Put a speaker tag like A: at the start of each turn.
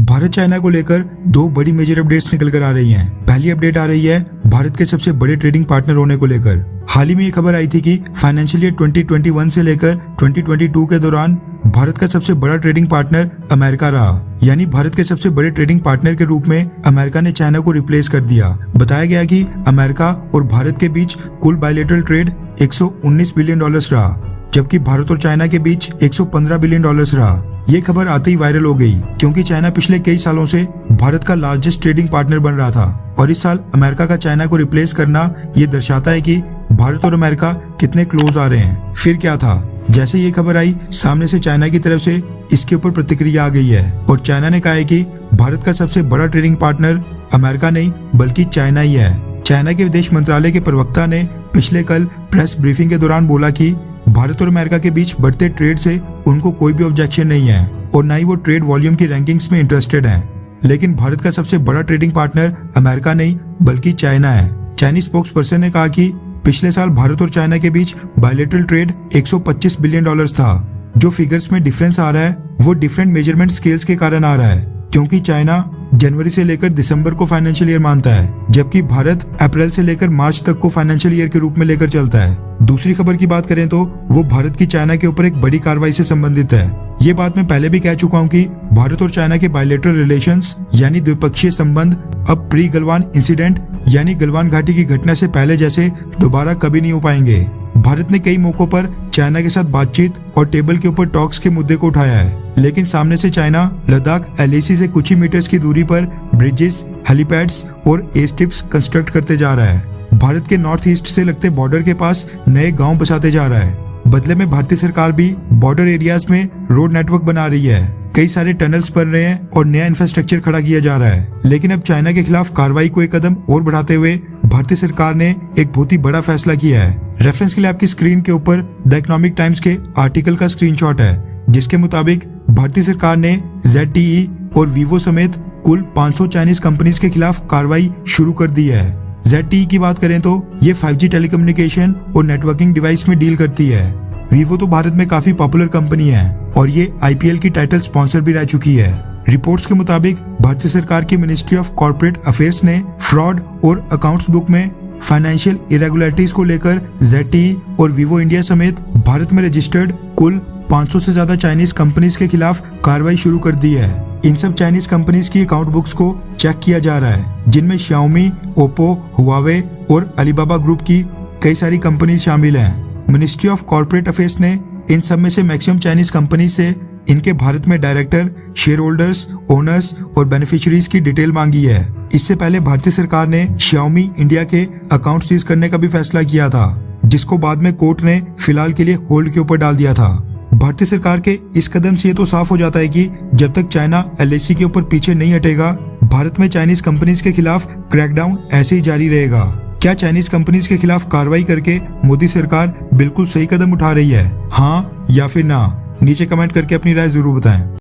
A: Bharat China को लेकर दो बड़ी मेजर अपडेट्स निकल कर आ रही हैं। पहली अपडेट आ रही है भारत के सबसे बड़े ट्रेडिंग पार्टनर होने को लेकर। हाल ही में ये खबर आई थी कि फाइनेंशियल ईयर 2021 से लेकर 2022 के दौरान भारत का सबसे बड़ा ट्रेडिंग पार्टनर अमेरिका रहा। यानी भारत के सबसे बड़े ट्रेडिंग पार्टनर के रूप में अमेरिका ने चाइना को रिप्लेस कर दिया। बताया गया कि अमेरिका और भारत के बीच कुल बायलैटरल ट्रेड 119 बिलियन डॉलर्स रहा, जबकि भारत और चाइना के बीच 115 बिलियन डॉलर्स रहा। ये खबर आते ही वायरल हो गई क्योंकि चाइना पिछले कई सालों से भारत का लार्जेस्ट ट्रेडिंग पार्टनर बन रहा था और इस साल अमेरिका का चाइना को रिप्लेस करना ये दर्शाता है कि भारत और अमेरिका कितने क्लोज आ रहे हैं। फिर क्या था, जैसे ये खबर आई सामने से चाइना की तरफ से इसके ऊपर प्रतिक्रिया आ गई है और चाइना ने कहा है कि भारत का सबसे बड़ा ट्रेडिंग पार्टनर अमेरिका नहीं बल्कि चाइना ही है। चाइना के विदेश मंत्रालय के प्रवक्ता ने पिछले कल प्रेस ब्रीफिंग के दौरान बोला कि भारत और अमेरिका के बीच बढ़ते ट्रेड से उनको कोई भी ऑब्जेक्शन नहीं है और न ही वो ट्रेड वॉल्यूम की रैंकिंग्स में इंटरेस्टेड हैं। लेकिन भारत का सबसे बड़ा ट्रेडिंग पार्टनर अमेरिका नहीं बल्कि चाइना है। चाइनीज स्पोक्स पर्सन ने कहा कि पिछले साल भारत और चाइना के बीच बायलैटरल ट्रेड 125 बिलियन डॉलर्स था। जो फिगर्स में डिफरेंस आ रहा है वो डिफरेंट मेजरमेंट स्केल्स के कारण आ रहा है, क्योंकि चाइना जनवरी से लेकर दिसंबर को फाइनेंशियल ईयर मानता है, जबकि भारत अप्रैल से लेकर मार्च तक को फाइनेंशियल ईयर के रूप में लेकर चलता है। दूसरी खबर की बात करें तो वो भारत की चाइना के ऊपर एक बड़ी कार्रवाई से संबंधित है। ये बात मैं पहले भी कह चुका हूँ कि भारत और चाइना के बायलैटरल रिलेशंस यानी द्विपक्षीय संबंध अब प्री गलवान इंसिडेंट यानी गलवान घाटी की घटना से पहले जैसे दोबारा कभी नहीं हो पाएंगे। भारत ने कई मौकों पर चाइना के साथ बातचीत और टेबल के ऊपर टॉक्स के मुद्दे को उठाया है, लेकिन सामने से चाइना लद्दाख LAC से कुछ ही मीटर्स की दूरी पर ब्रिजेस, हेलीपैड्स और एयर स्ट्रिप्स कंस्ट्रक्ट करते जा रहा है। भारत के नॉर्थ ईस्ट से लगते बॉर्डर के पास नए गांव बसाते जा रहा है। बदले में भारतीय सरकार भी बॉर्डर एरियाज में रोड नेटवर्क बना रही है। कई सारे टनल्स बन रहे हैं और नया इंफ्रास्ट्रक्चर खड़ा किया जा रहा है। लेकिन अब चाइना के खिलाफ कार्रवाई को एक कदम और बढ़ाते हुए भारतीय सरकार ने एक बहुत ही बड़ा फैसला किया है। रेफरेंस के लिए आपकी स्क्रीन के ऊपर द इकोनॉमिक टाइम्स के आर्टिकल का स्क्रीनशॉट है, जिसके मुताबिक भारतीय सरकार ने ZTE और Vivo समेत कुल 500 चाइनीज कंपनीज के खिलाफ कार्रवाई शुरू कर दी है। ZTE की बात करें तो ये 5G टेलीकम्युनिकेशन और नेटवर्किंग डिवाइस में डील करती है। Vivo तो भारत में काफी पॉपुलर कंपनी है और ये IPL की टाइटल स्पॉन्सर भी रह चुकी है। रिपोर्ट्स के मुताबिक भारतीय सरकार की मिनिस्ट्री ऑफ कॉर्पोरेट अफेयर्स ने फ्रॉड और अकाउंट्स बुक में फाइनेंशियल इरेगुलरिटीज को लेकर ZTE और Vivo इंडिया समेत भारत में रजिस्टर्ड कुल 500 से ज्यादा चाइनीज कंपनीज के खिलाफ कार्रवाई शुरू कर दी है। इन सब चाइनीज कंपनीज की अकाउंट बुक्स को चेक किया जा रहा है, जिनमें Xiaomi, Oppo, Huawei और अलीबाबा ग्रुप की कई सारी कंपनीज शामिल हैं। मिनिस्ट्री ऑफ कॉर्पोरेट अफेयर्स ने इन सब में से मैक्सिमम चाइनीज कंपनीज से इनके भारत में डायरेक्टर, शेयर होल्डर्स, ओनर्स और बेनिफिशियरीज की डिटेल मांगी है। इससे पहले भारतीय सरकार ने Xiaomi इंडिया के अकाउंट सीज करने का भी फैसला किया था, जिसको बाद में कोर्ट ने फिलहाल के लिए होल्ड के ऊपर डाल दिया था। भारतीय सरकार के इस कदम से ये तो साफ हो जाता है कि जब तक चाइना LAC के ऊपर पीछे नहीं हटेगा, भारत में चाइनीज कंपनीज के खिलाफ क्रैकडाउन ऐसे ही जारी रहेगा। क्या चाइनीज कंपनीज के खिलाफ कार्रवाई करके मोदी सरकार बिल्कुल सही कदम उठा रही है? हाँ या फिर ना? नीचे कमेंट करके अपनी राय जरूर बताएं।